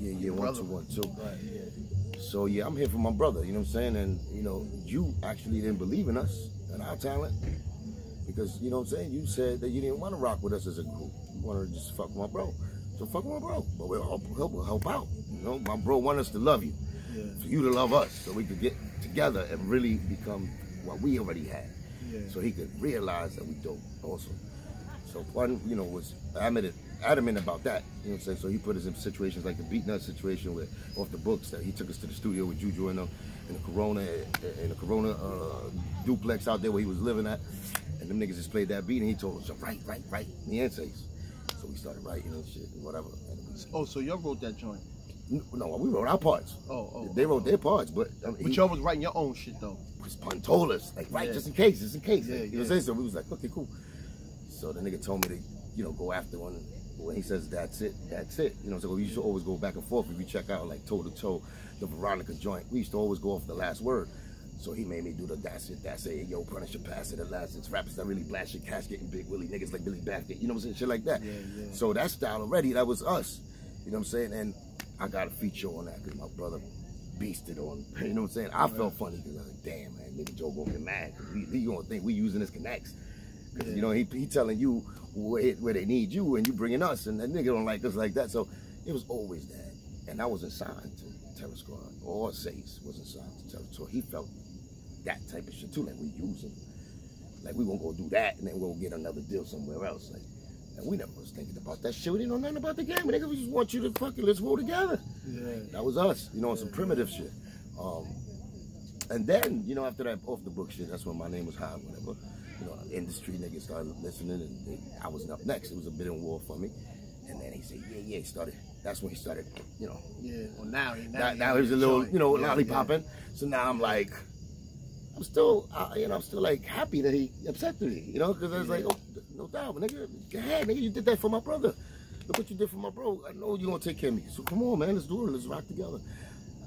Yeah, 1212. Right, yeah. So yeah, I'm here for my brother, you know what I'm saying? And you know, you actually didn't believe in us and our talent because, you know what I'm saying, you said that you didn't want to rock with us as a group. You wanted to just fuck with my bro. So fuck with my bro. But we'll help out. You know, my bro want us to love you. Yeah. For you to love us so we could get together and really become what we already had. Yeah. So he could realize that we dope also. So one, you know, was adamant about that. You know what I'm saying? So he put us in situations like the Beat Nut situation where off the books that he took us to the studio with Juju and them in the Corona duplex out there where he was living at. And them niggas just played that beat and he told us, write, the essays. So we started writing and shit and whatever. Oh, so y'all wrote that joint? No, we wrote our parts. They wrote their parts, but but y'all was writing your own shit though. His pun told us, like, right, just in case. Yeah, you know what I'm saying? So we was like, okay, cool. So the nigga told me to, you know, go after one. When he says that's it. You know, so we used to always go back and forth. If you check out like toe to toe, the Veronica joint, we used to always go off the last word. So he made me do the that's it, yo, Punisher, pass it, the last, it's rappers that really blast your cash, getting Big Willie, niggas like Billy Baffert, you know what I'm saying, shit like that. Yeah. So that style already, that was us, you know what I'm saying, and I got a feature on that because my brother beasted on, you know what I'm saying. I felt funny because I was like, damn, man, nigga Joe gonna get mad because he gonna think we using his connects. Because, you know, he telling you where they need you and you bringing us, and that nigga don't like us like that. So it was always that. And I wasn't signed to Terror Squad or Sace wasn't signed to Terror. So he felt that type of shit too, like we use him. Like we gonna go do that and then we'll get another deal somewhere else. Like, and we never was thinking about that shit. We didn't know nothing about the game. Nigga, we just want you to fucking, let's roll together. Yeah. That was us, you know, on some primitive shit. And then, you know, after that off the book shit, that's when my name was high, whatever. You know, industry niggas started listening, and I was up next. It was a bit in war for me. And then he said, yeah, he started. That's when he started, you know. Yeah, well now he was a little, you know, lollipopping. So now I'm like, I'm still like happy that he accepted me, you know, because I was like, oh, no doubt, nigga, go ahead, nigga, you did that for my brother. Look what you did for my bro. I know you're gonna take care of me. So come on, man, let's do it. Let's rock together.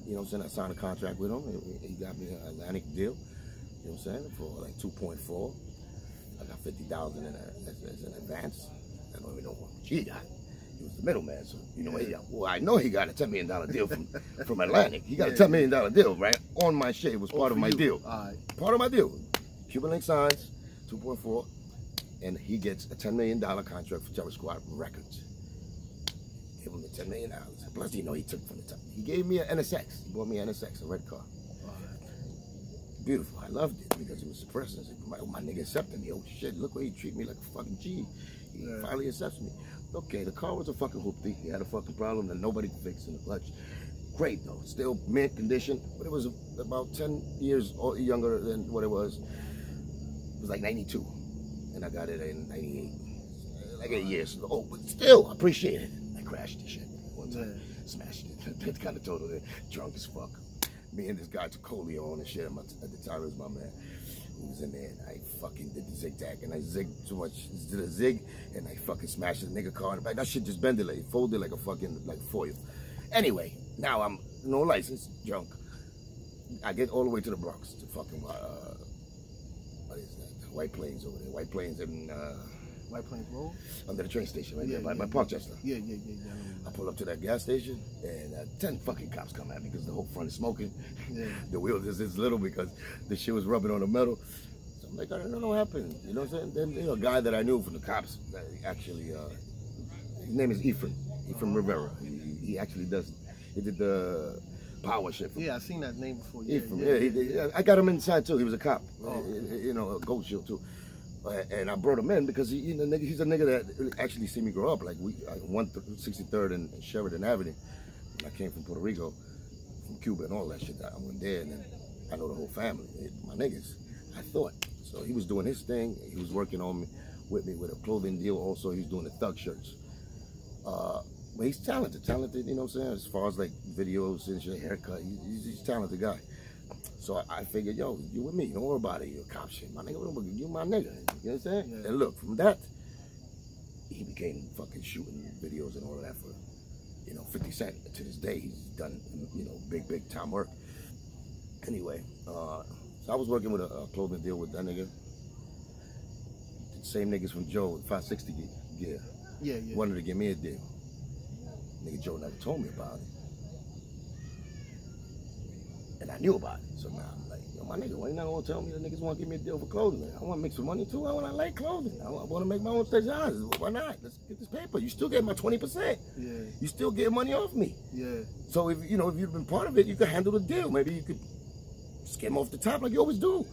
You know what I'm saying? I signed a contract with him. He got me an Atlantic deal. You know what I'm saying? For like 2.4. I got 50,000 as an advance. I don't even know what he got. He was the middleman, so you know, I know he got a $10 million deal from Atlantic. He got a $10 million deal, right? On my shit. It was part of my deal. Part of my deal. Cuban Link signs 2.4, and he gets a $10 million contract for Terror Squad Records. Give him the $10 million. Plus, you know, he took from the top. He gave me an NSX. He bought me an NSX, a red car. Beautiful. I loved it because it was suppressing. My nigga accepted me. Oh shit, look where he treat me like a fucking G. He finally accepts me. Okay, the car was a fucking hoopty. He had a fucking problem that nobody could fix in the clutch. Great though, still mint condition, but it was about 10 years younger than what it was. It was like 92, and I got it in 98. Like 8 years. Oh, but still, I appreciate it. I crashed the shit one time, smashed it. That kind of total it. Drunk as fuck. Me and this guy Tocolio on and shit. At the time, it was my man. He was in there, and I fucking did the zigzag, and I zigged too much. Did a zig, and I fucking smashed the nigga car in the back. That shit just bended, like folded like a fucking foil. Anyway, now I'm no license, drunk. I get all the way to the Bronx to fucking what is that? White Plains over there. White Plains and White Plains Road? Under the train station, right there, by Parkchester. Yeah. I pull up to that gas station, and 10 fucking cops come at me because the whole front is smoking. Yeah. The wheel just is little because the shit was rubbing on the metal. So I'm like, I don't know what happened. You know what I'm saying? Then, you know, a guy that I knew from the cops, actually, his name is Ephraim Rivera. He actually he did the power shit. Yeah, I've seen that name before. Yeah, I got him inside too. He was a cop. You know, a gold shield too. And I brought him in because he's a nigga that actually see me grow up. Like I 163rd and Sheridan Avenue. When I came from Puerto Rico, from Cuba and all that shit. I went there and then I know the whole family, my niggas. I thought so. He was doing his thing. He was working on me with a clothing deal. Also, he was doing the thug shirts. But he's talented. You know what I'm saying? As far as like videos and shit, haircut, he's a talented guy. So I figured, yo, you with me, don't worry about it, you a cop shit. My nigga, you my nigga, you know what I'm saying? Yeah. And look, from that, he became fucking shooting videos and all of that for, you know, 50 Cent. To this day, he's done, you know, big time work. Anyway, so I was working with a clothing deal with that nigga. The same niggas from Joe, 560 gear. Yeah. Wanted to give me a deal. Nigga Joe never told me about it. And I knew about it. So now I'm like, yo, my nigga, why you not gonna tell me the niggas want to give me a deal for clothing? I want to make some money too. I want to like clothing. I want to make my own $30. Why not? Let's get this paper. You still get my 20%. Yeah. You still get money off me. Yeah. So if you've been part of it, you could handle the deal. Maybe you could skim off the top like you always do.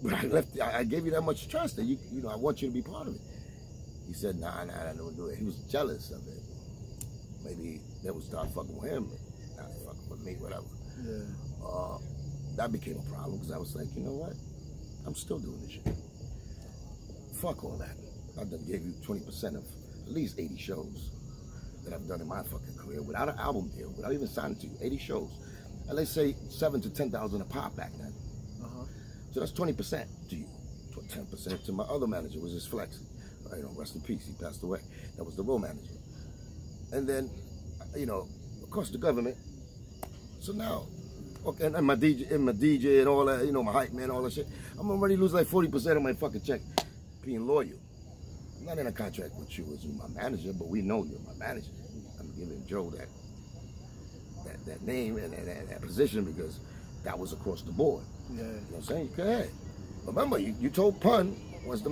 But I gave you that much trust that I want you to be part of it. He said, nah, I don't do it. He was jealous of it. Maybe they would start fucking with him, not fucking with me, whatever. Yeah. That became a problem because I was like, you know what? I'm still doing this shit. Fuck all that. I done gave you 20% of at least 80 shows that I've done in my fucking career without an album deal, without even signing to you. 80 shows. And let's say 7,000 to 10,000 a pop back then. So that's 20% to you. 10% to my other manager, was his Flex. Rest in peace, he passed away. That was the road manager. And then, of course, the government. So now, okay, and my DJ and all that, my hype man, all that shit. I'm already losing like 40% of my fucking check being loyal. I'm not in a contract with you as my manager, but we know you're my manager. I'm giving Joe that name and that position because that was across the board. Yeah. You know what I'm saying? Go ahead. Remember, you told Pun, once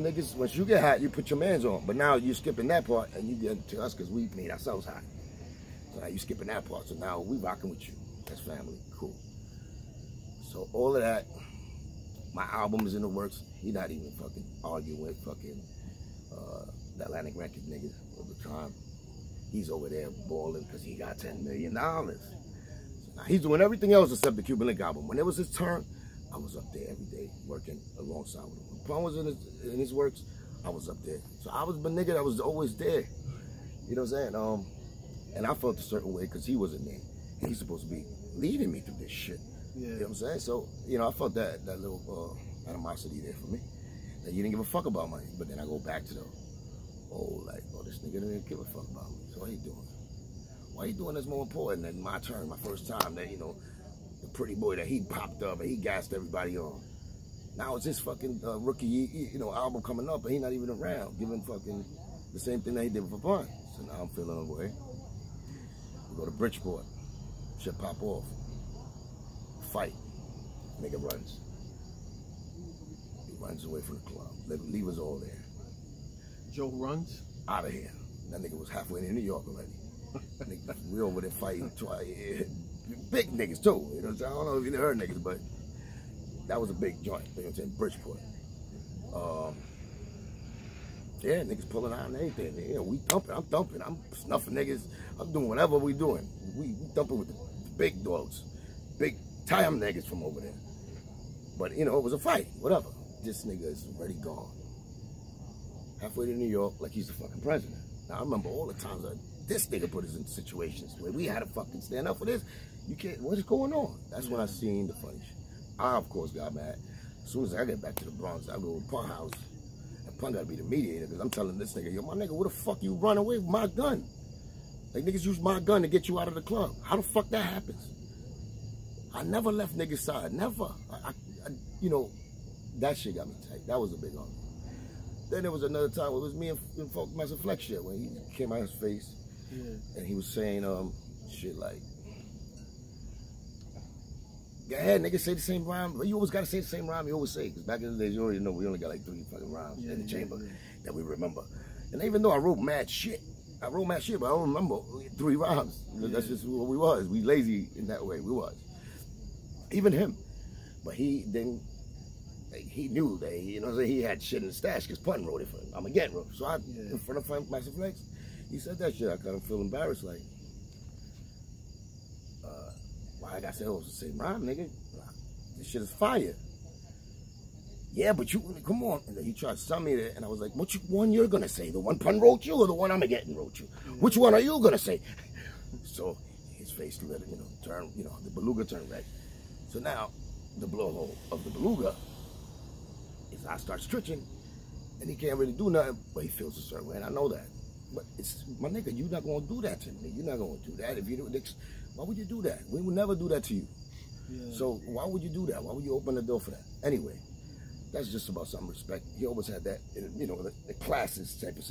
you get hot, you put your mans on. But now you're skipping that part and you get to us because we made ourselves hot. So now you skipping that part. So now we rocking with you. That's family. Cool. So all of that, my album is in the works. He not even fucking arguing with fucking the Atlantic Records niggas all the time. He's over there balling because he got $10 million. So now he's doing everything else except the Cuban Link album. When it was his turn, I was up there every day working alongside with him. When Pun was in his works, I was up there. So I was the nigga that was always there. You know what I'm saying? And I felt a certain way because he wasn't there. And he's supposed to be leading me through this shit. Yeah. You know what I'm saying? So, I felt that little animosity there for me. That you didn't give a fuck about money. But then I go back to this nigga didn't give a fuck about me. So what he doing? Why he doing this more important than my turn, my first time that, the pretty boy that he popped up and he gassed everybody on. Now it's his fucking rookie, album coming up and he not even around, giving fucking the same thing that he did for Pun. So now I'm feeling away. We go to Bridgeport. Shit pop off. Fight. Nigga runs. He runs away from the club. Leave us all there. Joe runs? Out of here. That nigga was halfway in New York already. We over there fighting big niggas too. You know what I'm saying? I don't know if you heard niggas, but that was a big joint. You know what I'm saying? Bridgeport. Yeah, niggas pulling out and everything. We thumping. I'm thumping. I'm snuffing niggas. I'm doing whatever we doing. We thumping with the big dogs, big time niggas from over there. But it was a fight. Whatever. This nigga is already gone. Halfway to New York, like he's the fucking president. Now I remember all the times that this nigga put us in situations where we had to fucking stand up for this. You can't. What is going on? That's when I seen the funny shit. I of course got mad. As soon as I get back to the Bronx, I go to Pun house. Pun gotta be the mediator because I'm telling this nigga, yo, my nigga, where the fuck you run away with my gun? Like niggas use my gun to get you out of the club. How the fuck that happens? I never left niggas' side, never. That shit got me tight. That was a big argument. Then there was another time where it was me and Master Flex shit when he came out his face and he was saying shit like, go ahead, nigga, say the same rhyme. You always gotta say the same rhyme you always say, because back in the days, you already know we only got like 3 fucking rhymes in the chamber that we remember. And even though I wrote mad shit, but I don't remember 3 rhymes. That's just what we was. We lazy in that way, we was. Even him. But he didn't, he knew that, he had shit in the stash, because Pun wrote it for him. I'm again wrote it. So in front of Master Flex, he said that shit. I kind of feel embarrassed, like, why I gotta say, it's the same rhyme, nigga? This shit is fire. Yeah, but you, come on. And then he tried to sum me there, and I was like, which one you're gonna say? The one Pun wrote you, or the one Armageddon wrote you? Which one are you gonna say? So his face lit, turned, the beluga turned red. So now, the blowhole of the beluga is I start stretching, and he can't really do nothing, but he feels a certain way, and I know that. But it's, my nigga, you're not gonna do that to me. You're not gonna do that. If you do this, why would you do that? We would never do that to you. So why would you do that? Why would you open the door for that? Anyway, that's just about some respect. He always had that, the classes type of,